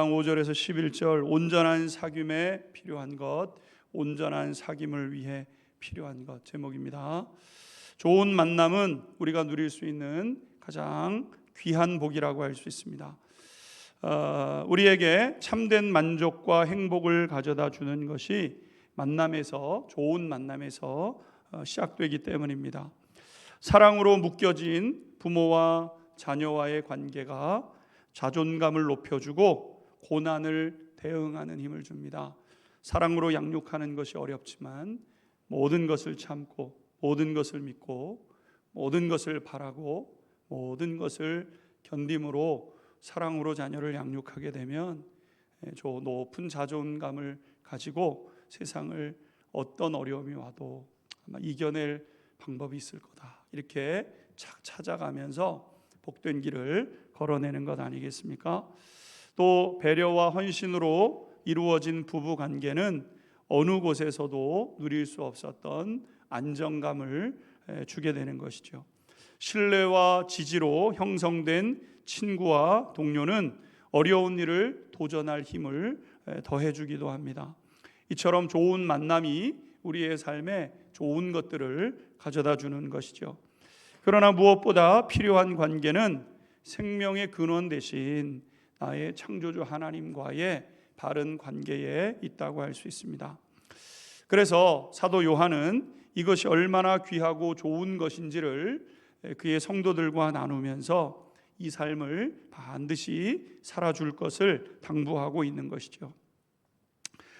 5절에서 11절 온전한 사귐에 필요한 것, 온전한 사귐을 위해 필요한 것 제목입니다. 좋은 만남은 우리가 누릴 수 있는 가장 귀한 복이라고 할 수 있습니다. 우리에게 참된 만족과 행복을 가져다 주는 것이 만남에서, 좋은 만남에서 시작되기 때문입니다. 사랑으로 묶여진 부모와 자녀와의 관계가 자존감을 높여주고 고난을 대응하는 힘을 줍니다. 사랑으로 양육하는 것이 어렵지만 모든 것을 참고, 모든 것을 믿고, 모든 것을 바라고, 모든 것을 견딤으로 사랑으로 자녀를 양육하게 되면 저 높은 자존감을 가지고 세상을 어떤 어려움이 와도 아마 이겨낼 방법이 있을 거다, 이렇게 찾아가면서 복된 길을 걸어내는 것 아니겠습니까? 또 배려와 헌신으로 이루어진 부부 관계는 어느 곳에서도 누릴 수 없었던 안정감을 주게 되는 것이죠. 신뢰와 지지로 형성된 친구와 동료는 어려운 일을 도전할 힘을 더해주기도 합니다. 이처럼 좋은 만남이 우리의 삶에 좋은 것들을 가져다 주는 것이죠. 그러나 무엇보다 필요한 관계는 생명의 근원 대신 나의 창조주 하나님과의 바른 관계에 있다고 할 수 있습니다. 그래서 사도 요한은 이것이 얼마나 귀하고 좋은 것인지를 그의 성도들과 나누면서 이 삶을 반드시 살아줄 것을 당부하고 있는 것이죠.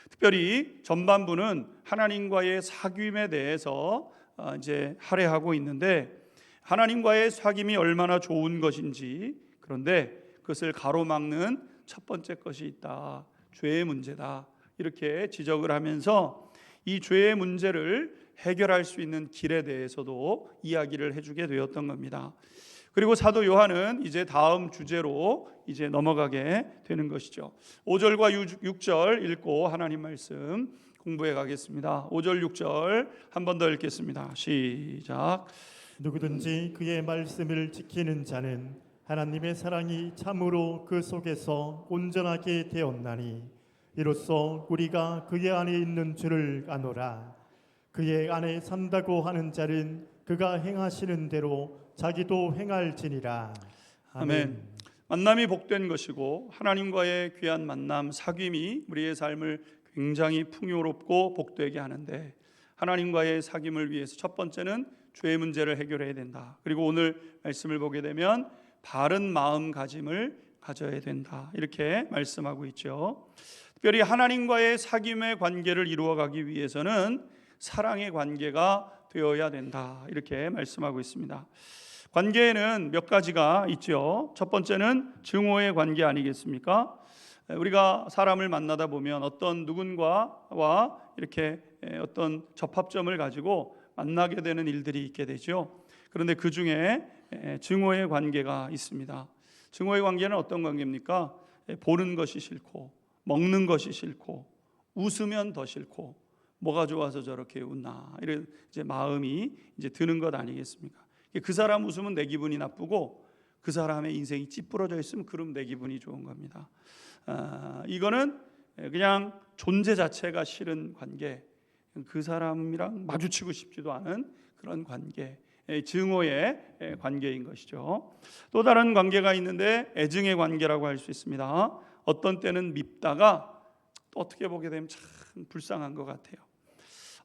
특별히 전반부는 하나님과의 사귐에 대해서 이제 할애하고 있는데, 하나님과의 사귐이 얼마나 좋은 것인지, 그런데 그것을 가로막는 첫 번째 것이 있다. 죄의 문제다. 이렇게 지적을 하면서 이 죄의 문제를 해결할 수 있는 길에 대해서도 이야기를 해주게 되었던 겁니다. 그리고 사도 요한은 이제 다음 주제로 이제 넘어가게 되는 것이죠. 5절과 6절 읽고 하나님 말씀 공부해 가겠습니다. 5절 6절 한 번 더 읽겠습니다. 시작. 누구든지 그의 말씀을 지키는 자는 하나님의 사랑이 참으로 그 속에서 온전하게 되었나니 이로써 우리가 그의 안에 있는 줄을 아노라. 그의 안에 산다고 하는 자는 그가 행하시는 대로 자기도 행할지니라. 아멘. 만남이 복된 것이고 하나님과의 귀한 만남, 사귐이 우리의 삶을 굉장히 풍요롭고 복되게 하는데, 하나님과의 사귐을 위해서 첫 번째는 죄의 문제를 해결해야 된다. 그리고 오늘 말씀을 보게 되면 바른 마음가짐을 가져야 된다, 이렇게 말씀하고 있죠. 특별히 하나님과의 사귐의 관계를 이루어가기 위해서는 사랑의 관계가 되어야 된다, 이렇게 말씀하고 있습니다. 관계에는 몇 가지가 있죠. 첫 번째는 증오의 관계 아니겠습니까? 우리가 사람을 만나다 보면 어떤 누군가와 이렇게 어떤 접합점을 가지고 만나게 되는 일들이 있게 되죠. 그런데 그 중에 증오의 관계가 있습니다. 증오의 관계는 어떤 관계입니까? 보는 것이 싫고, 먹는 것이 싫고, 웃으면 더 싫고, 뭐가 좋아서 저렇게 웃나, 이런 이제 마음이 이제 드는 것 아니겠습니까? 그 사람 웃으면 내 기분이 나쁘고, 그 사람의 인생이 찌푸러져 있으면 그럼 내 기분이 좋은 겁니다. 이거는 그냥 존재 자체가 싫은 관계, 그 사람이랑 마주치고 싶지도 않은 그런 관계, 증오의 관계인 것이죠. 또 다른 관계가 있는데 애증의 관계라고 할 수 있습니다. 어떤 때는 밉다가 또 어떻게 보게 되면 참 불쌍한 것 같아요.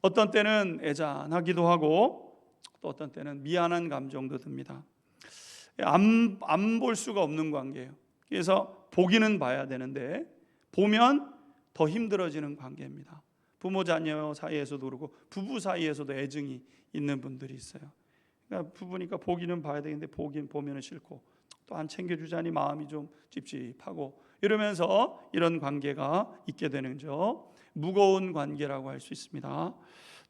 어떤 때는 애잔하기도 하고 또 어떤 때는 미안한 감정도 듭니다. 안 볼 수가 없는 관계예요. 그래서 보기는 봐야 되는데 보면 더 힘들어지는 관계입니다. 부모 자녀 사이에서도 그렇고 부부 사이에서도 애증이 있는 분들이 있어요. 그러니까 부부니까 보기는 봐야 되는데 보면은 싫고 또 안 챙겨주자니 마음이 좀 찝찝하고 이러면서 이런 관계가 있게 되는 죠. 무거운 관계라고 할 수 있습니다.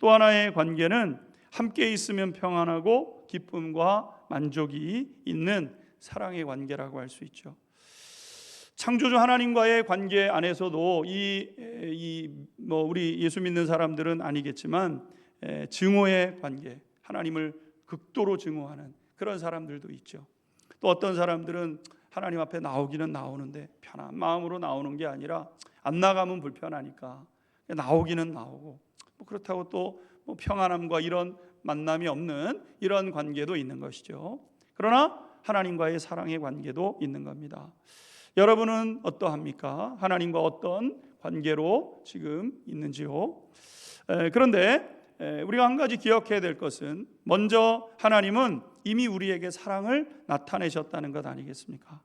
또 하나의 관계는 함께 있으면 평안하고 기쁨과 만족이 있는 사랑의 관계라고 할 수 있죠. 창조주 하나님과의 관계 안에서도 우리 예수 믿는 사람들은 아니겠지만 증오의 관계, 하나님을 극도로 증오하는 그런 사람들도 있죠. 또 어떤 사람들은 하나님 앞에 나오기는 나오는데 편한 마음으로 나오는 게 아니라 안 나가면 불편하니까 나오기는 나오고, 그렇다고 또 평안함과 이런 만남이 없는 이런 관계도 있는 것이죠. 그러나 하나님과의 사랑의 관계도 있는 겁니다. 여러분은 어떠합니까? 하나님과 어떤 관계로 지금 있는지요? 그런데 우리가 한 가지 기억해야 될 것은, 먼저 하나님은 이미 우리에게 사랑을 나타내셨다는 것 아니겠습니까?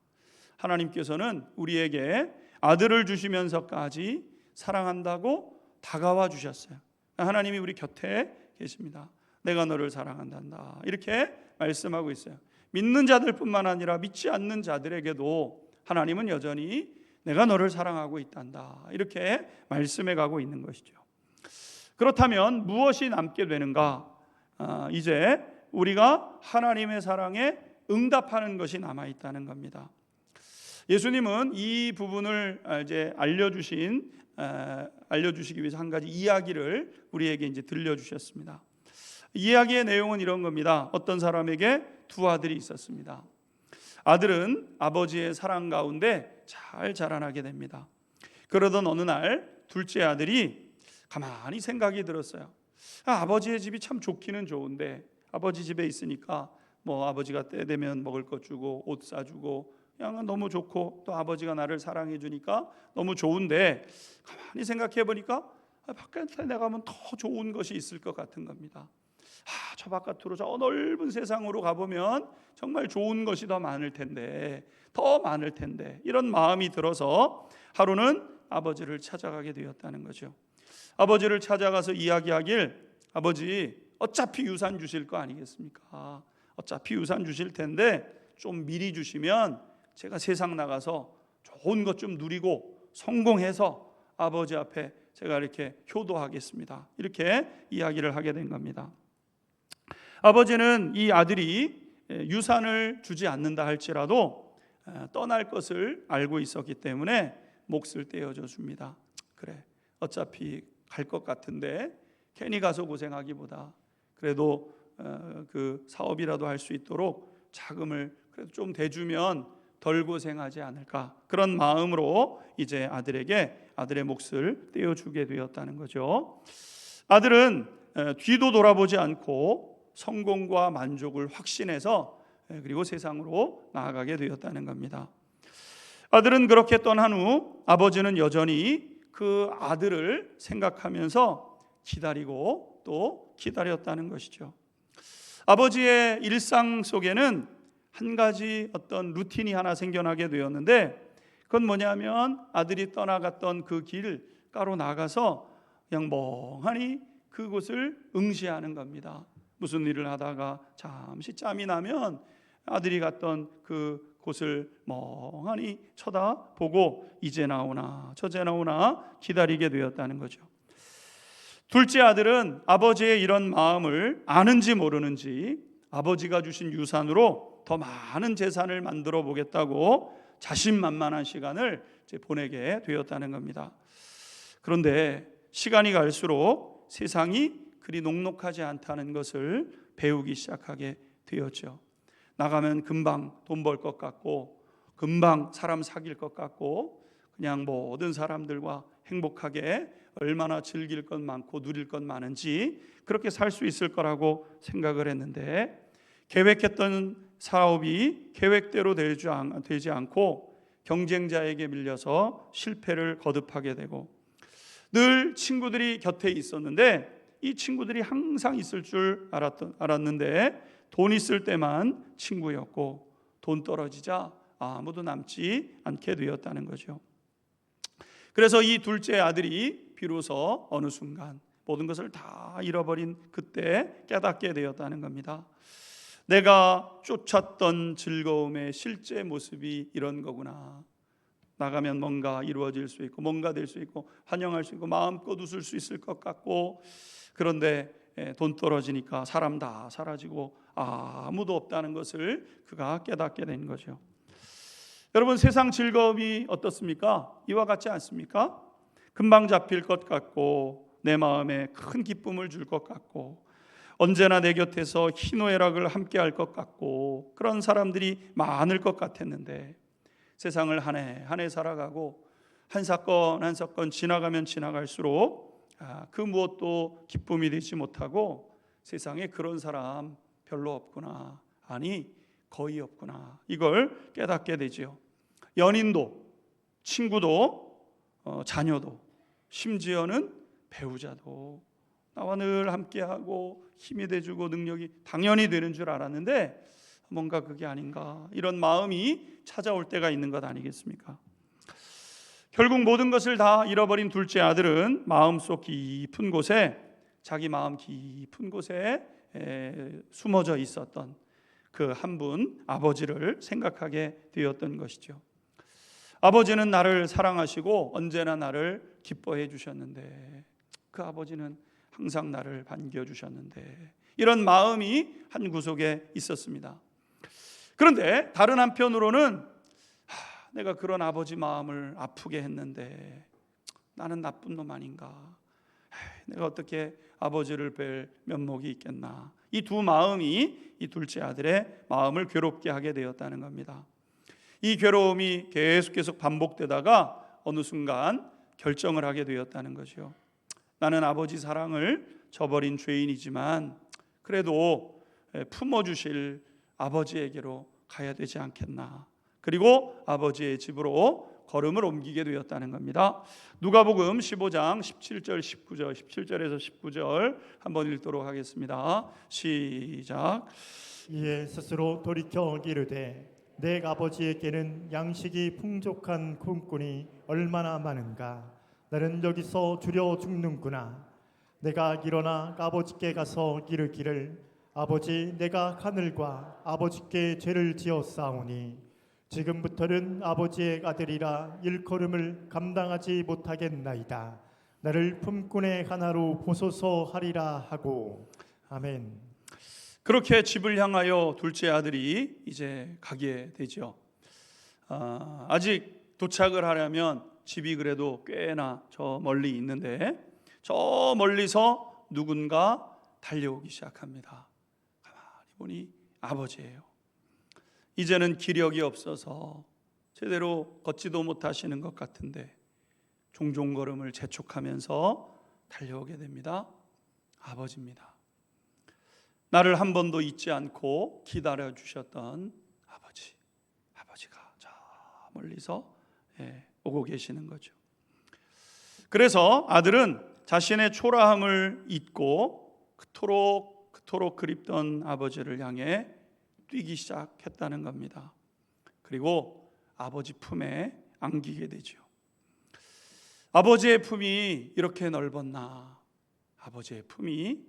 하나님께서는 우리에게 아들을 주시면서까지 사랑한다고 다가와 주셨어요. 하나님이 우리 곁에 계십니다. 내가 너를 사랑한단다, 이렇게 말씀하고 있어요. 믿는 자들뿐만 아니라 믿지 않는 자들에게도 하나님은 여전히 내가 너를 사랑하고 있단다, 이렇게 말씀해 가고 있는 것이죠. 그렇다면 무엇이 남게 되는가? 이제 우리가 하나님의 사랑에 응답하는 것이 남아 있다는 겁니다. 예수님은 이 부분을 이제 알려주시기 위해서 한 가지 이야기를 우리에게 이제 들려주셨습니다. 이야기의 내용은 이런 겁니다. 어떤 사람에게 두 아들이 있었습니다. 아들은 아버지의 사랑 가운데 잘 자라나게 됩니다. 그러던 어느 날 둘째 아들이 가만히 생각이 들었어요. 아버지의 집이 참 좋기는 좋은데, 아버지 집에 있으니까 아버지가 때 되면 먹을 것 주고 옷 사주고 그냥 너무 좋고, 또 아버지가 나를 사랑해 주니까 너무 좋은데, 가만히 생각해 보니까 바깥에 나가면 더 좋은 것이 있을 것 같은 겁니다. 저 바깥으로, 저 넓은 세상으로 가보면 정말 좋은 것이 더 많을 텐데, 이런 마음이 들어서 하루는 아버지를 찾아가게 되었다는 거죠. 아버지를 찾아가서 이야기하길, 아버지 어차피 유산 주실 거 아니겠습니까? 어차피 유산 주실 텐데 좀 미리 주시면 제가 세상 나가서 좋은 것 좀 누리고 성공해서 아버지 앞에 제가 이렇게 효도하겠습니다, 이렇게 이야기를 하게 된 겁니다. 아버지는 이 아들이 유산을 주지 않는다 할지라도 떠날 것을 알고 있었기 때문에 몫을 떼어줘 줍니다. 그래, 어차피 갈 것 같은데 괜히 가서 고생하기보다 그래도 그 사업이라도 할 수 있도록 자금을 그래도 좀 대주면 덜 고생하지 않을까, 그런 마음으로 이제 아들의 몫을 떼어주게 되었다는 거죠. 아들은 뒤도 돌아보지 않고 성공과 만족을 확신해서 그리고 세상으로 나아가게 되었다는 겁니다. 아들은 그렇게 떠난 후 아버지는 여전히 그 아들을 생각하면서 기다리고 또 기다렸다는 것이죠. 아버지의 일상 속에는 한 가지 어떤 루틴이 하나 생겨나게 되었는데, 그건 뭐냐면 아들이 떠나갔던 그 길가로 나가서 그냥 멍하니 그곳을 응시하는 겁니다. 무슨 일을 하다가 잠시 짬이 나면 아들이 갔던 그 곳을 멍하니 쳐다보고 이제 나오나 저제 나오나 기다리게 되었다는 거죠. 둘째 아들은 아버지의 이런 마음을 아는지 모르는지 아버지가 주신 유산으로 더 많은 재산을 만들어 보겠다고 자신만만한 시간을 보내게 되었다는 겁니다. 그런데 시간이 갈수록 세상이 그리 녹록하지 않다는 것을 배우기 시작하게 되었죠. 나가면 금방 돈 벌 것 같고, 금방 사람 사귈 것 같고, 그냥 모든 사람들과 행복하게 얼마나 즐길 것 많고 누릴 것 많은지 그렇게 살 수 있을 거라고 생각을 했는데, 계획했던 사업이 계획대로 되지 않고 경쟁자에게 밀려서 실패를 거듭하게 되고, 늘 친구들이 곁에 있었는데 이 친구들이 항상 있을 줄 알았는데 돈 있을 때만 친구였고 돈 떨어지자 아무도 남지 않게 되었다는 거죠. 그래서 이 둘째 아들이 비로소 어느 순간 모든 것을 다 잃어버린 그때 깨닫게 되었다는 겁니다. 내가 쫓았던 즐거움의 실제 모습이 이런 거구나. 나가면 뭔가 이루어질 수 있고 뭔가 될 수 있고 환영할 수 있고 마음껏 웃을 수 있을 것 같고, 그런데 돈 떨어지니까 사람 다 사라지고 아무도 없다는 것을 그가 깨닫게 된 거죠. 여러분, 세상 즐거움이 어떻습니까? 이와 같지 않습니까? 금방 잡힐 것 같고 내 마음에 큰 기쁨을 줄 것 같고 언제나 내 곁에서 희노애락을 함께 할 것 같고 그런 사람들이 많을 것 같았는데, 세상을 한 해 한 해 살아가고 한 사건 한 사건 지나가면 지나갈수록 그 무엇도 기쁨이 되지 못하고 세상에 그런 사람 별로 없구나, 아니 거의 없구나, 이걸 깨닫게 되지요. 연인도, 친구도, 자녀도, 심지어는 배우자도 나와 늘 함께하고 힘이 돼주고 능력이 당연히 되는 줄 알았는데 뭔가 그게 아닌가, 이런 마음이 찾아올 때가 있는 것 아니겠습니까? 결국 모든 것을 다 잃어버린 둘째 아들은 마음속 깊은 곳에, 자기 마음 깊은 곳에 숨어져 있었던 그 한 분 아버지를 생각하게 되었던 것이죠. 아버지는 나를 사랑하시고 언제나 나를 기뻐해 주셨는데, 그 아버지는 항상 나를 반겨주셨는데, 이런 마음이 한 구석에 있었습니다. 그런데 다른 한편으로는 내가 그런 아버지 마음을 아프게 했는데 나는 나쁜 놈 아닌가, 내가 어떻게 아버지를 뵐 면목이 있겠나, 이 두 마음이 이 둘째 아들의 마음을 괴롭게 하게 되었다는 겁니다. 이 괴로움이 계속 반복되다가 어느 순간 결정을 하게 되었다는 것이요. 나는 아버지 사랑을 저버린 죄인이지만 그래도 품어주실 아버지에게로 가야 되지 않겠나. 그리고 아버지의 집으로 걸음을 옮기게 되었다는 겁니다. 누가복음 15장 17절 19절 17절에서 19절 한번 읽도록 하겠습니다. 시작. 이에 스스로 돌이켜 이르되 내 아버지에게는 양식이 풍족한 콩꾼이 얼마나 많은가. 나는 여기서 주려 죽는구나. 내가 일어나 아버지께 가서 이르기를 아버지, 내가 하늘과 아버지께 죄를 지었사오니 지금부터는 아버지의 아들이라 일컬음을 감당하지 못하겠나이다. 나를 품꾼의 하나로 보소서 하리라 하고. 아멘. 그렇게 집을 향하여 둘째 아들이 이제 가게 되죠. 아직 도착을 하려면 집이 그래도 꽤나 저 멀리 있는데 저 멀리서 누군가 달려오기 시작합니다. 가만히 보니 아버지예요. 이제는 기력이 없어서 제대로 걷지도 못하시는 것 같은데 종종 걸음을 재촉하면서 달려오게 됩니다. 아버지입니다. 나를 한 번도 잊지 않고 기다려 주셨던 아버지가 저 멀리서 오고 계시는 거죠. 그래서 아들은 자신의 초라함을 잊고 그토록 그립던 아버지를 향해 뛰기 시작했다는 겁니다. 그리고 아버지 품에 안기게 되죠. 아버지의 품이 이렇게 넓었나, 아버지의 품이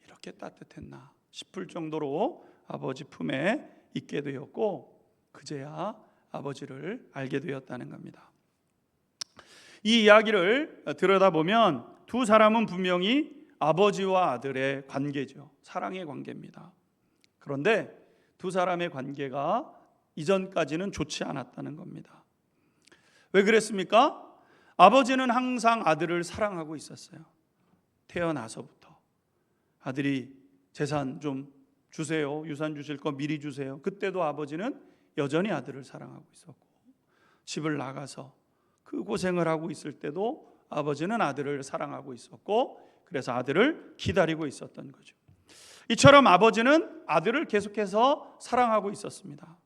이렇게 따뜻했나 싶을 정도로 아버지 품에 있게 되었고, 그제야 아버지를 알게 되었다는 겁니다. 이 이야기를 들여다보면 두 사람은 분명히 아버지와 아들의 관계죠. 사랑의 관계입니다. 그런데 두 사람의 관계가 이전까지는 좋지 않았다는 겁니다. 왜 그랬습니까? 아버지는 항상 아들을 사랑하고 있었어요. 태어나서부터. 아들이 재산 좀 주세요, 유산 주실 거 미리 주세요. 그때도 아버지는 여전히 아들을 사랑하고 있었고, 집을 나가서 그 고생을 하고 있을 때도 아버지는 아들을 사랑하고 있었고, 그래서 아들을 기다리고 있었던 거죠. 이처럼 아버지는 아들을 계속해서 사랑하고 있었습니다.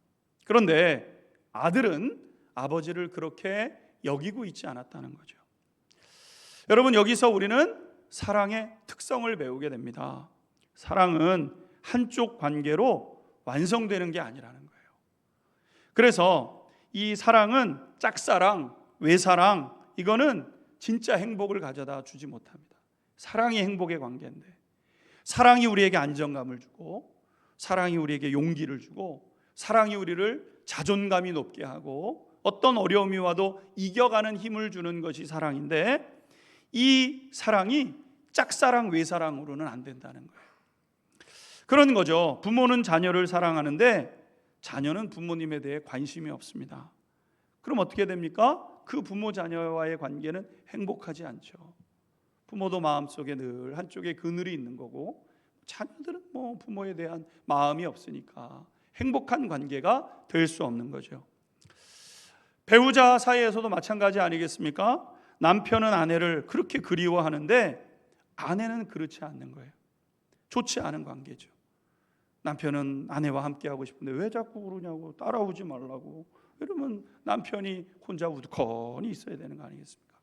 그런데 아들은 아버지를 그렇게 여기고 있지 않았다는 거죠. 여러분, 여기서 우리는 사랑의 특성을 배우게 됩니다. 사랑은 한쪽 관계로 완성되는 게 아니라는 거예요. 그래서 이 사랑은 짝사랑, 외사랑, 이거는 진짜 행복을 가져다 주지 못합니다. 사랑이 행복의 관계인데, 사랑이 우리에게 안정감을 주고, 사랑이 우리에게 용기를 주고, 사랑이 우리를 자존감이 높게 하고 어떤 어려움이 와도 이겨가는 힘을 주는 것이 사랑인데, 이 사랑이 짝사랑, 외사랑으로는 안 된다는 거예요. 그런 거죠. 부모는 자녀를 사랑하는데 자녀는 부모님에 대해 관심이 없습니다. 그럼 어떻게 됩니까? 그 부모 자녀와의 관계는 행복하지 않죠. 부모도 마음속에 늘 한쪽에 그늘이 있는 거고, 자녀들은 부모에 대한 마음이 없으니까 행복한 관계가 될 수 없는 거죠. 배우자 사이에서도 마찬가지 아니겠습니까? 남편은 아내를 그렇게 그리워하는데 아내는 그렇지 않는 거예요. 좋지 않은 관계죠. 남편은 아내와 함께 하고 싶은데 왜 자꾸 그러냐고, 따라오지 말라고 이러면 남편이 혼자 우두커니 있어야 되는 거 아니겠습니까?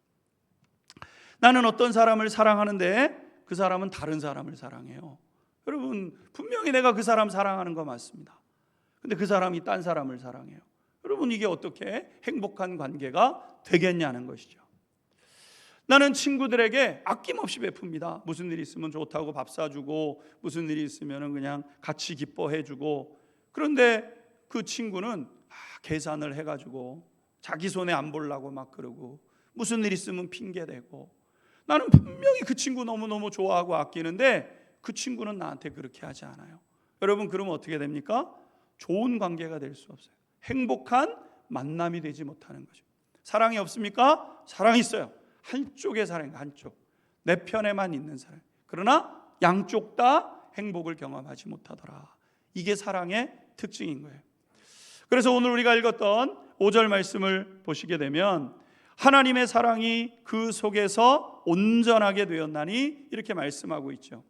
나는 어떤 사람을 사랑하는데 그 사람은 다른 사람을 사랑해요. 여러분, 분명히 내가 그 사람 사랑하는 거 맞습니다. 근데 그 사람이 딴 사람을 사랑해요. 여러분, 이게 어떻게 행복한 관계가 되겠냐는 것이죠. 나는 친구들에게 아낌없이 베풉니다. 무슨 일이 있으면 좋다고 밥 사주고, 무슨 일이 있으면 그냥 같이 기뻐해주고. 그런데 그 친구는 계산을 해가지고 자기 손에 안 보려고 막 그러고, 무슨 일 있으면 핑계대고. 나는 분명히 그 친구 너무너무 좋아하고 아끼는데 그 친구는 나한테 그렇게 하지 않아요. 여러분, 그러면 어떻게 됩니까? 좋은 관계가 될 수 없어요. 행복한 만남이 되지 못하는 거죠. 사랑이 없습니까? 사랑이 있어요. 한쪽의 사랑, 한쪽, 내 편에만 있는 사랑. 그러나 양쪽 다 행복을 경험하지 못하더라. 이게 사랑의 특징인 거예요. 그래서 오늘 우리가 읽었던 5절 말씀을 보시게 되면 하나님의 사랑이 그 속에서 온전하게 되었나니 이렇게 말씀하고 있죠.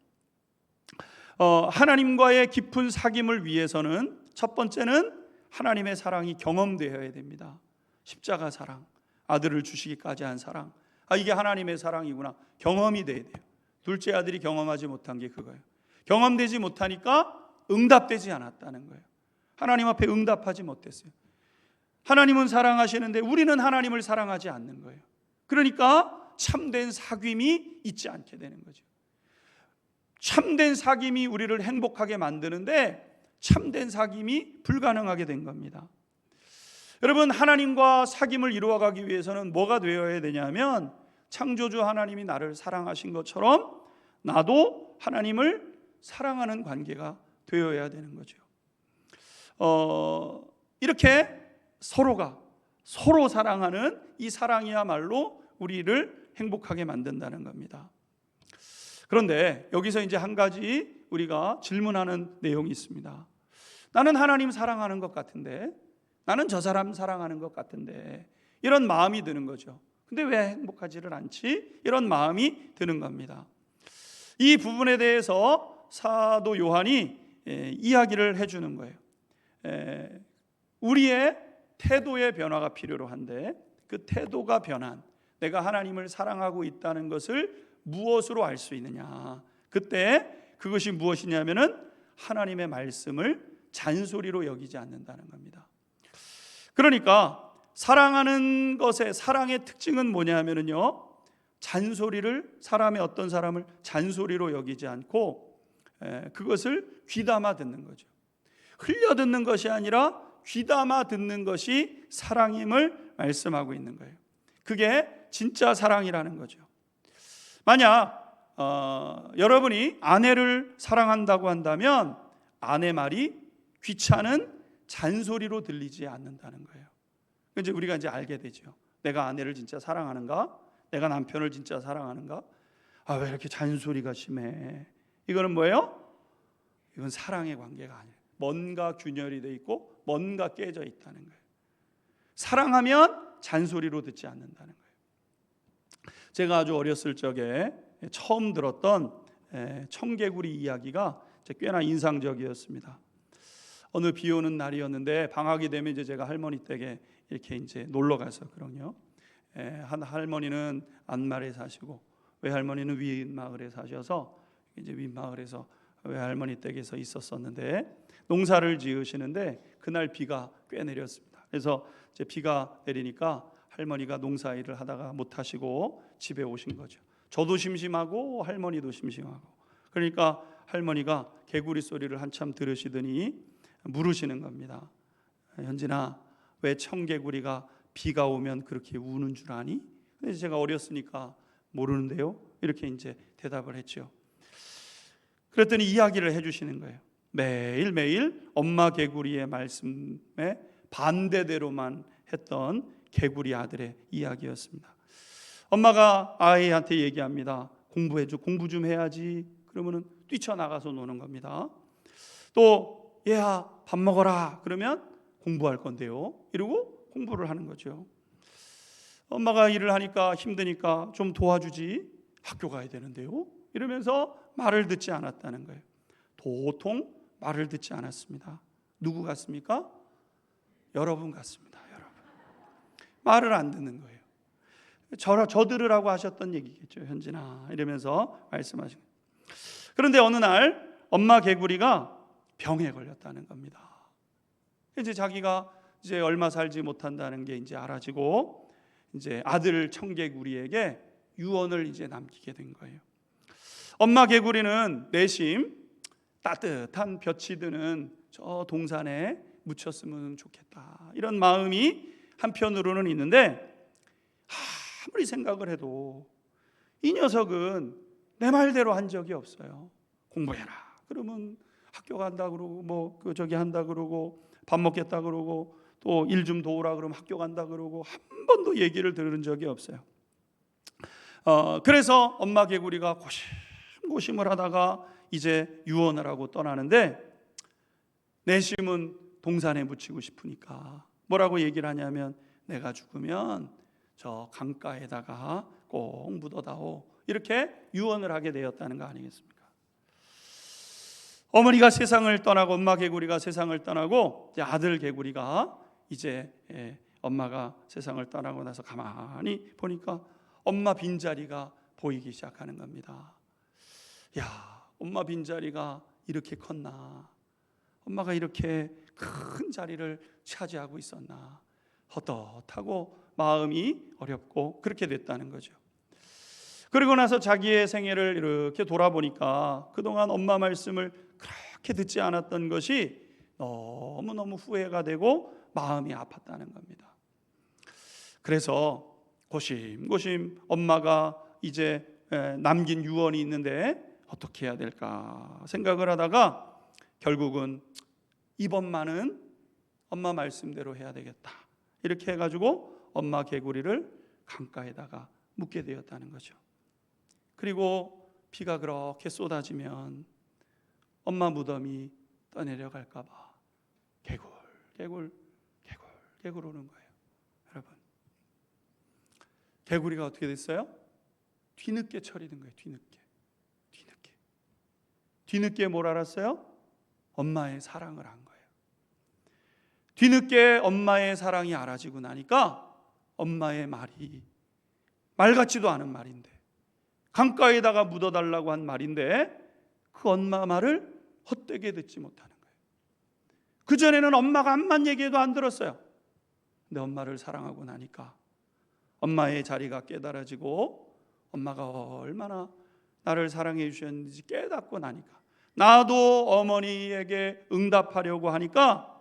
하나님과의 깊은 사귐을 위해서는 첫 번째는 하나님의 사랑이 경험되어야 됩니다. 십자가 사랑, 아들을 주시기까지 한 사랑, 이게 하나님의 사랑이구나, 경험이 돼야 돼요. 둘째 아들이 경험하지 못한 게 그거예요. 경험되지 못하니까 응답되지 않았다는 거예요. 하나님 앞에 응답하지 못했어요. 하나님은 사랑하시는데 우리는 하나님을 사랑하지 않는 거예요. 그러니까 참된 사귐이 있지 않게 되는 거죠. 참된 사귐이 우리를 행복하게 만드는데 참된 사귐이 불가능하게 된 겁니다. 여러분, 하나님과 사귐을 이루어가기 위해서는 뭐가 되어야 되냐면 창조주 하나님이 나를 사랑하신 것처럼 나도 하나님을 사랑하는 관계가 되어야 되는 거죠. 이렇게 서로가 서로 사랑하는 이 사랑이야말로 우리를 행복하게 만든다는 겁니다. 그런데 여기서 이제 한 가지 우리가 질문하는 내용이 있습니다. 나는 하나님 사랑하는 것 같은데, 나는 저 사람 사랑하는 것 같은데, 이런 마음이 드는 거죠. 근데 왜 행복하지를 않지? 이런 마음이 드는 겁니다. 이 부분에 대해서 사도 요한이 이야기를 해주는 거예요. 우리의 태도의 변화가 필요로 한데 그 태도가 변한, 내가 하나님을 사랑하고 있다는 것을 무엇으로 알 수 있느냐? 그때 그것이 무엇이냐면은 하나님의 말씀을 잔소리로 여기지 않는다는 겁니다. 그러니까 사랑하는 것의 사랑의 특징은 뭐냐면은요, 잔소리를, 사람의 어떤 사람을 잔소리로 여기지 않고 그것을 귀담아 듣는 거죠. 흘려 듣는 것이 아니라 귀담아 듣는 것이 사랑임을 말씀하고 있는 거예요. 그게 진짜 사랑이라는 거죠. 만약 여러분이 아내를 사랑한다고 한다면 아내 말이 귀찮은 잔소리로 들리지 않는다는 거예요. 이제 우리가 이제 알게 되죠. 내가 아내를 진짜 사랑하는가? 내가 남편을 진짜 사랑하는가? 왜 이렇게 잔소리가 심해? 이거는 뭐예요? 이건 사랑의 관계가 아니에요. 뭔가 균열이 돼 있고 뭔가 깨져 있다는 거예요. 사랑하면 잔소리로 듣지 않는다는 거예요. 제가 아주 어렸을 적에 처음 들었던 청개구리 이야기가 꽤나 인상적이었습니다. 어느 비 오는 날이었는데 방학이 되면 이제 제가 할머니 댁에 이렇게 이제 놀러 가서 그럼요. 한 할머니는 안마을에 사시고 외할머니는 윗마을에 사셔서 이제 윗마을에서 외할머니 댁에서 있었었는데 농사를 지으시는데 그날 비가 꽤 내렸습니다. 그래서 이제 비가 내리니까 할머니가 농사일을 하다가 못 하시고 집에 오신 거죠. 저도 심심하고 할머니도 심심하고. 그러니까 할머니가 개구리 소리를 한참 들으시더니 물으시는 겁니다. 현진아, 왜 청개구리가 비가 오면 그렇게 우는 줄 아니? 그래서 제가 어렸으니까 모르는데요. 이렇게 이제 대답을 했죠. 그랬더니 이야기를 해주시는 거예요. 매일매일 엄마 개구리의 말씀에 반대대로만 했던 개구리 아들의 이야기였습니다. 엄마가 아이한테 얘기합니다. 공부 좀 해야지. 그러면은 뛰쳐나가서 노는 겁니다. 또 얘야 밥 먹어라. 그러면 공부할 건데요. 이러고 공부를 하는 거죠. 엄마가 일을 하니까 힘드니까 좀 도와주지, 학교 가야 되는데요, 이러면서 말을 듣지 않았다는 거예요. 도통 말을 듣지 않았습니다. 누구 같습니까? 여러분 같습니다. 여러분. 말을 안 듣는 거예요. 저 들으라고 하셨던 얘기겠죠. 현진아, 이러면서 말씀하신 거예요. 그런데 어느 날 엄마 개구리가 병에 걸렸다는 겁니다. 이제 자기가 이제 얼마 살지 못한다는 게 이제 알아지고, 이제 아들 청개구리에게 유언을 이제 남기게 된 거예요. 엄마 개구리는 내심 따뜻한 볕이 드는 저 동산에 묻혔으면 좋겠다, 이런 마음이 한편으로는 있는데, 아무리 생각을 해도 이 녀석은 내 말대로 한 적이 없어요. 공부해라 그러면 학교 간다 그러고, 뭐 저기 한다 그러고, 밥 먹겠다 그러고, 또 일 좀 도우라 그러면 학교 간다 그러고, 한 번도 얘기를 들은 적이 없어요. 그래서 엄마 개구리가 고심을 하다가 이제 유언을 하고 떠나는데, 내심은 동산에 묻히고 싶으니까 뭐라고 얘기를 하냐면, 내가 죽으면 저 강가에다가 꼭 묻어다오, 이렇게 유언을 하게 되었다는 거 아니겠습니까? 어머니가 세상을 떠나고, 엄마 개구리가 세상을 떠나고, 이제 아들 개구리가 이제 엄마가 세상을 떠나고 나서 가만히 보니까 엄마 빈자리가 보이기 시작하는 겁니다. 야, 엄마 빈자리가 이렇게 컸나? 엄마가 이렇게 큰 자리를 차지하고 있었나? 헛헛하고 마음이 어렵고 그렇게 됐다는 거죠. 그리고 나서 자기의 생애를 이렇게 돌아보니까 그동안 엄마 말씀을 그렇게 듣지 않았던 것이 너무너무 후회가 되고 마음이 아팠다는 겁니다. 그래서 고심고심 엄마가 이제 남긴 유언이 있는데 어떻게 해야 될까 생각을 하다가, 결국은 이번만은 엄마 말씀대로 해야 되겠다, 이렇게 해가지고 엄마 개구리를 강가에다가 묻게 되었다는 거죠. 그리고 비가 그렇게 쏟아지면 엄마 무덤이 떠내려갈까 봐 개굴 오는 거예요. 여러분, 개구리가 어떻게 됐어요? 뒤늦게 처리된 거예요. 뒤늦게 뭘 알았어요? 엄마의 사랑을 한 거예요. 뒤늦게 엄마의 사랑이 알아지고 나니까 엄마의 말이 말 같지도 않은 말인데, 강가에다가 묻어달라고 한 말인데, 그 엄마 말을 헛되게 듣지 못하는 거예요. 그전에는 엄마가 암만 얘기해도 안 들었어요. 근데 엄마를 사랑하고 나니까 엄마의 자리가 깨달아지고, 엄마가 얼마나 나를 사랑해 주셨는지 깨닫고 나니까, 나도 어머니에게 응답하려고 하니까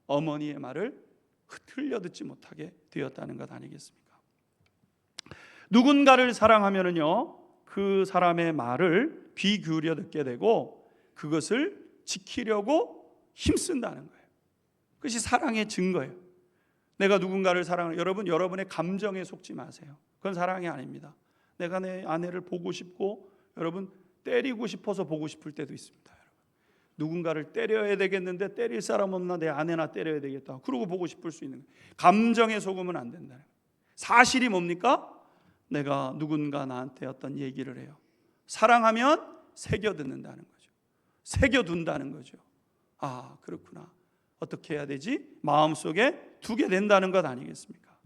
어머니의 말을 흘려 듣지 못하게 되었다는 것 아니겠습니까? 누군가를 사랑하면은요, 그 사람의 말을 귀 기울여 듣게 되고 그것을 지키려고 힘쓴다는 거예요. 그것이 사랑의 증거예요. 내가 누군가를 사랑하는, 여러분의 감정에 속지 마세요. 그건 사랑이 아닙니다. 내가 내 아내를 보고 싶고, 여러분 때리고 싶어서 보고 싶을 때도 있습니다. 여러분, 누군가를 때려야 되겠는데 때릴 사람 없나, 내 아내나 때려야 되겠다, 그러고 보고 싶을 수 있는 거예요. 감정에 속으면 안 된다는 거예요. 사실이 뭡니까? 내가 누군가 나한테 어떤 얘기를 해요. 사랑하면 새겨 듣는다는 거죠. 새겨 둔다는 거죠. 아, 그렇구나. 어떻게 해야 되지? 마음속에 두게 된다는 것 아니겠습니까?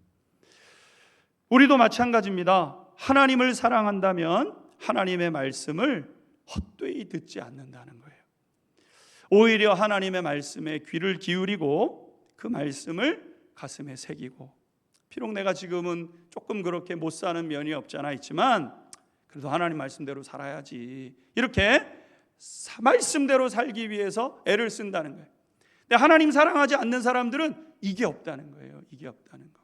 우리도 마찬가지입니다. 하나님을 사랑한다면 하나님의 말씀을 헛되이 듣지 않는다는 거예요. 오히려 하나님의 말씀에 귀를 기울이고 그 말씀을 가슴에 새기고, 비록 내가 지금은 조금 그렇게 못 사는 면이 없잖아 있지만, 그래도 하나님 말씀대로 살아야지, 이렇게 말씀대로 살기 위해서 애를 쓴다는 거예요. 근데 하나님 사랑하지 않는 사람들은 이게 없다는 거예요. 이게 없다는 거.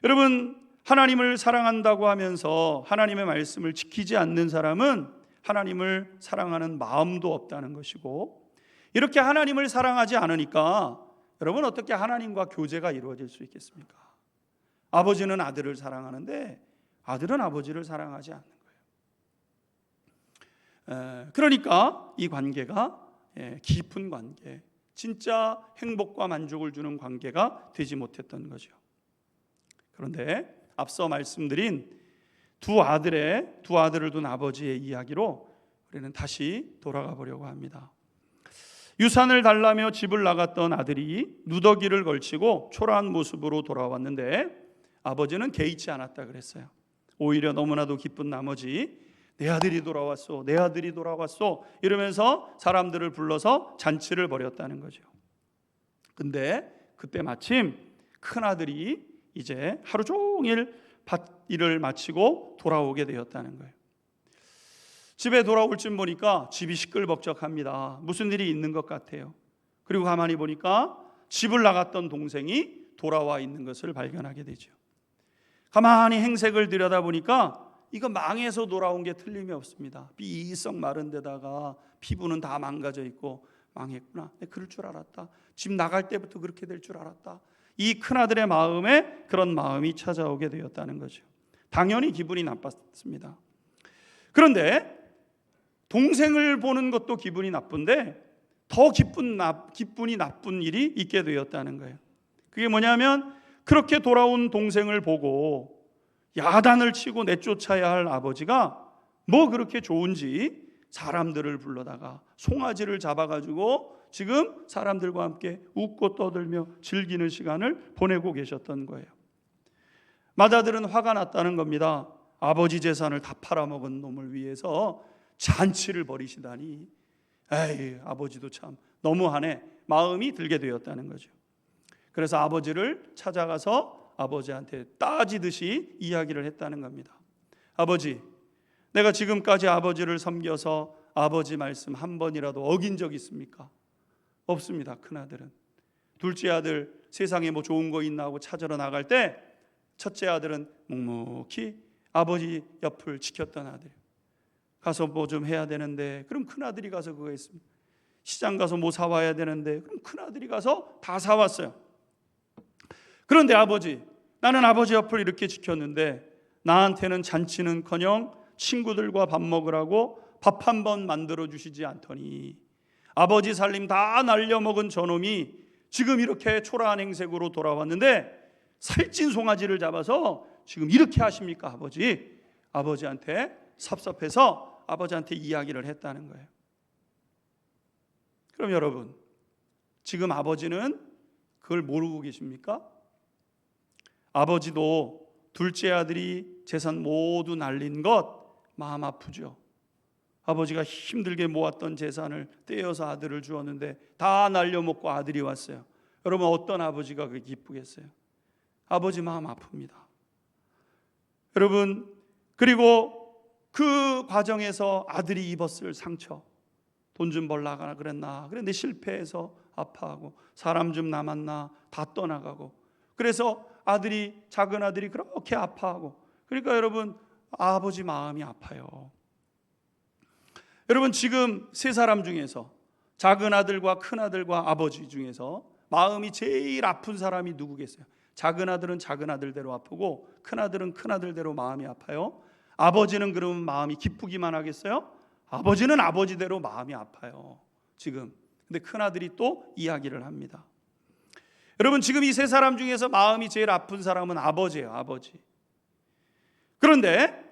여러분, 하나님을 사랑한다고 하면서 하나님의 말씀을 지키지 않는 사람은 하나님을 사랑하는 마음도 없다는 것이고, 이렇게 하나님을 사랑하지 않으니까 여러분, 어떻게 하나님과 교제가 이루어질 수 있겠습니까? 아버지는 아들을 사랑하는데 아들은 아버지를 사랑하지 않는 거예요. 그러니까 이 관계가 깊은 관계, 진짜 행복과 만족을 주는 관계가 되지 못했던 거죠. 그런데 앞서 말씀드린 두 아들을 둔 아버지의 이야기로 우리는 다시 돌아가 보려고 합니다. 유산을 달라며 집을 나갔던 아들이 누더기를 걸치고 초라한 모습으로 돌아왔는데 아버지는 개의치 않았다 그랬어요. 오히려 너무나도 기쁜 나머지 내 아들이 돌아왔소, 내 아들이 돌아왔소 이러면서 사람들을 불러서 잔치를 벌였다는 거죠. 근데 그때 마침 큰아들이 이제 하루 종일 밭일을 마치고 돌아오게 되었다는 거예요. 집에 돌아올 쯤 보니까 집이 시끌벅적합니다. 무슨 일이 있는 것 같아요. 그리고 가만히 보니까 집을 나갔던 동생이 돌아와 있는 것을 발견하게 되죠. 가만히 행색을 들여다보니까 이거 망해서 돌아온 게 틀림이 없습니다. 삐썩 마른 데다가 피부는 다 망가져 있고 망했구나. 내가 그럴 줄 알았다. 집 나갈 때부터 그렇게 될 줄 알았다. 이 큰아들의 마음에 그런 마음이 찾아오게 되었다는 거죠. 당연히 기분이 나빴습니다. 그런데 동생을 보는 것도 기분이 나쁜데 더 기분이 나쁜 일이 있게 되었다는 거예요. 그게 뭐냐면 그렇게 돌아온 동생을 보고 야단을 치고 내쫓아야 할 아버지가 뭐 그렇게 좋은지 사람들을 불러다가 송아지를 잡아가지고 지금 사람들과 함께 웃고 떠들며 즐기는 시간을 보내고 계셨던 거예요. 맏아들은 화가 났다는 겁니다. 아버지 재산을 다 팔아먹은 놈을 위해서 잔치를 벌이시다니, 에이, 아버지도 참 너무하네 마음이 들게 되었다는 거죠. 그래서 아버지를 찾아가서 아버지한테 따지듯이 이야기를 했다는 겁니다. 아버지, 내가 지금까지 아버지를 섬겨서 아버지 말씀 한 번이라도 어긴 적 있습니까? 없습니다. 큰아들은. 둘째 아들 세상에 뭐 좋은 거 있나 하고 찾으러 나갈 때 첫째 아들은 묵묵히 아버지 옆을 지켰던 아들이에요. 가서 뭐 좀 해야 되는데 그럼 큰아들이 가서 그거 했습니다. 시장 가서 뭐 사와야 되는데 그럼 큰아들이 가서 다 사왔어요. 그런데 아버지, 나는 아버지 옆을 이렇게 지켰는데 나한테는 잔치는커녕 친구들과 밥 먹으라고 밥 한 번 만들어 주시지 않더니 아버지 살림 다 날려먹은 저놈이 지금 이렇게 초라한 행색으로 돌아왔는데 살찐 송아지를 잡아서 지금 이렇게 하십니까 아버지? 아버지한테 섭섭해서 아버지한테 이야기를 했다는 거예요. 그럼 여러분, 지금 아버지는 그걸 모르고 계십니까? 아버지도 둘째 아들이 재산 모두 날린 것 마음 아프죠. 아버지가 힘들게 모았던 재산을 떼어서 아들을 주었는데 다 날려먹고 아들이 왔어요. 여러분, 어떤 아버지가 그게 기쁘겠어요? 아버지 마음 아픕니다. 여러분, 그리고 그 과정에서 아들이 입었을 상처, 돈 좀 벌라가 그랬나, 그런데 실패해서 아파하고 사람 좀 남았나 다 떠나가고, 그래서 작은 아들이 그렇게 아파하고, 그러니까 여러분 아버지 마음이 아파요. 여러분, 지금 세 사람 중에서 작은 아들과 큰 아들과 아버지 중에서 마음이 제일 아픈 사람이 누구겠어요? 작은 아들은 작은 아들대로 아프고 큰 아들은 큰 아들대로 마음이 아파요. 아버지는 그러면 마음이 기쁘기만 하겠어요? 아버지는 아버지대로 마음이 아파요 지금. 근데 큰 아들이 또 이야기를 합니다. 여러분, 지금 이 세 사람 중에서 마음이 제일 아픈 사람은 아버지예요. 아버지. 그런데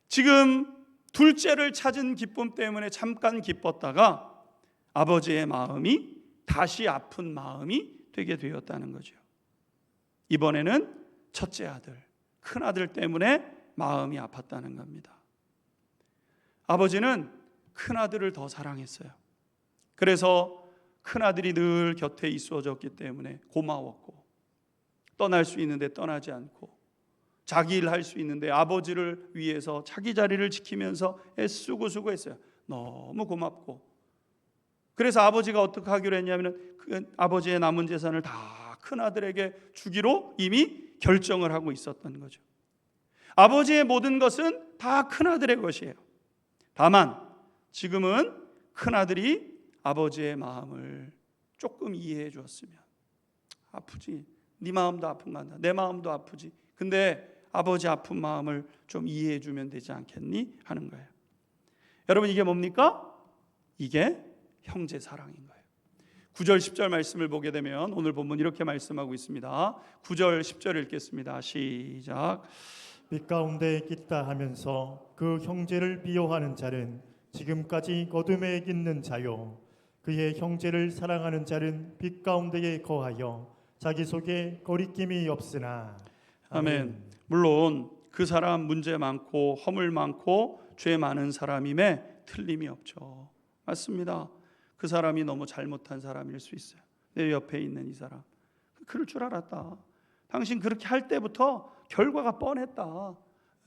지금 둘째를 찾은 기쁨 때문에 잠깐 기뻤다가 아버지의 마음이 다시 아픈 마음이 되게 되었다는 거죠. 이번에는 첫째 아들, 큰 아들 때문에 마음이 아팠다는 겁니다. 아버지는 큰 아들을 더 사랑했어요. 그래서 큰 아들이 늘 곁에 있어줬기 때문에 고마웠고, 떠날 수 있는데 떠나지 않고, 자기 일 할 수 있는데 아버지를 위해서 자기 자리를 지키면서 애쓰고 수고했어요. 너무 고맙고, 그래서 아버지가 어떻게 하기로 했냐면 그 아버지의 남은 재산을 다 큰 아들에게 주기로 이미 결정을 하고 있었던 거죠. 아버지의 모든 것은 다 큰 아들의 것이에요. 다만 지금은 큰 아들이 아버지의 마음을 조금 이해해 주었으면, 아프지, 네 마음도 아픈 거 내 마음도 아프지, 근데 아버지 아픈 마음을 좀 이해해 주면 되지 않겠니? 하는 거예요. 여러분, 이게 뭡니까? 이게 형제 사랑인 거예요. 9절 10절 말씀을 보게 되면 오늘 본문 이렇게 말씀하고 있습니다. 9절 10절 읽겠습니다. 시작. 빛 가운데 있다 하면서 그 형제를 비호하는 자는 지금까지 어둠에 있는 자요, 그의 형제를 사랑하는 자는 빛 가운데에 거하여 자기 속에 거리낌이 없으나. 아멘. 물론 그 사람 문제 많고 허물 많고 죄 많은 사람임에 틀림이 없죠. 맞습니다. 그 사람이 너무 잘못한 사람일 수 있어요. 내 옆에 있는 이 사람, 그럴 줄 알았다. 당신 그렇게 할 때부터 결과가 뻔했다.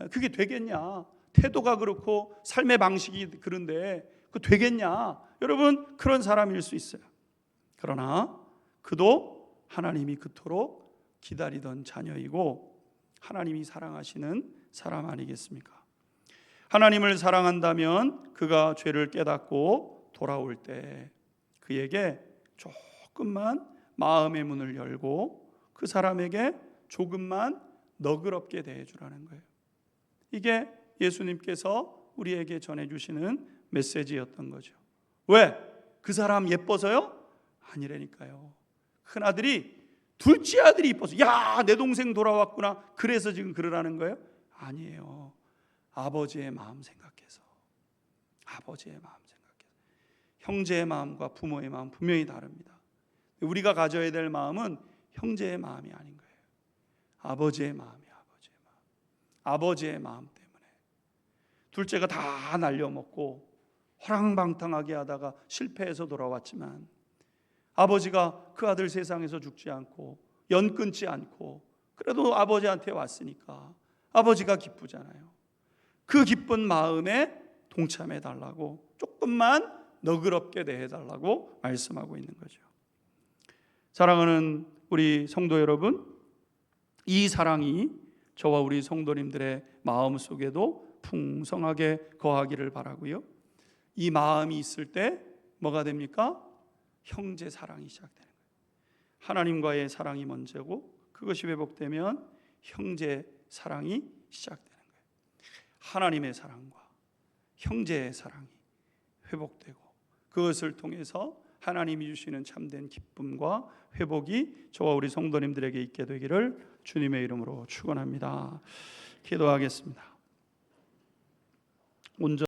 그게 되겠냐? 태도가 그렇고 삶의 방식이 그런데 그 되겠냐? 여러분, 그런 사람일 수 있어요. 그러나 그도 하나님이 그토록 기다리던 자녀이고 하나님이 사랑하시는 사람 아니겠습니까? 하나님을 사랑한다면 그가 죄를 깨닫고 돌아올 때 그에게 조금만 마음의 문을 열고 그 사람에게 조금만 너그럽게 대해주라는 거예요. 이게 예수님께서 우리에게 전해주시는 메시지였던 거죠. 왜? 그 사람 예뻐서요? 아니라니까요. 큰아들이 둘째 아들이 이뻐서, 야, 내 동생 돌아왔구나, 그래서 지금 그러라는 거예요? 아니에요. 아버지의 마음 생각해서, 아버지의 마음 생각해서. 형제의 마음과 부모의 마음 분명히 다릅니다. 우리가 가져야 될 마음은 형제의 마음이 아닌 거예요. 아버지의 마음이에요. 아버지의 마음. 아버지의 마음 때문에 둘째가 다 날려먹고 허랑방탕하게 하다가 실패해서 돌아왔지만 아버지가 그 아들 세상에서 죽지 않고 연 끊지 않고 그래도 아버지한테 왔으니까 아버지가 기쁘잖아요. 그 기쁜 마음에 동참해 달라고, 조금만 너그럽게 대해 달라고 말씀하고 있는 거죠. 사랑하는 우리 성도 여러분, 이 사랑이 저와 우리 성도님들의 마음 속에도 풍성하게 거하기를 바라고요. 이 마음이 있을 때 뭐가 됩니까? 형제 사랑이 시작되는 거예요. 하나님과의 사랑이 먼저고 그것이 회복되면 형제 사랑이 시작되는 거예요. 하나님의 사랑과 형제의 사랑이 회복되고 그것을 통해서 하나님이 주시는 참된 기쁨과 회복이 저와 우리 성도님들에게 있게 되기를 주님의 이름으로 축원합니다. 기도하겠습니다. 온전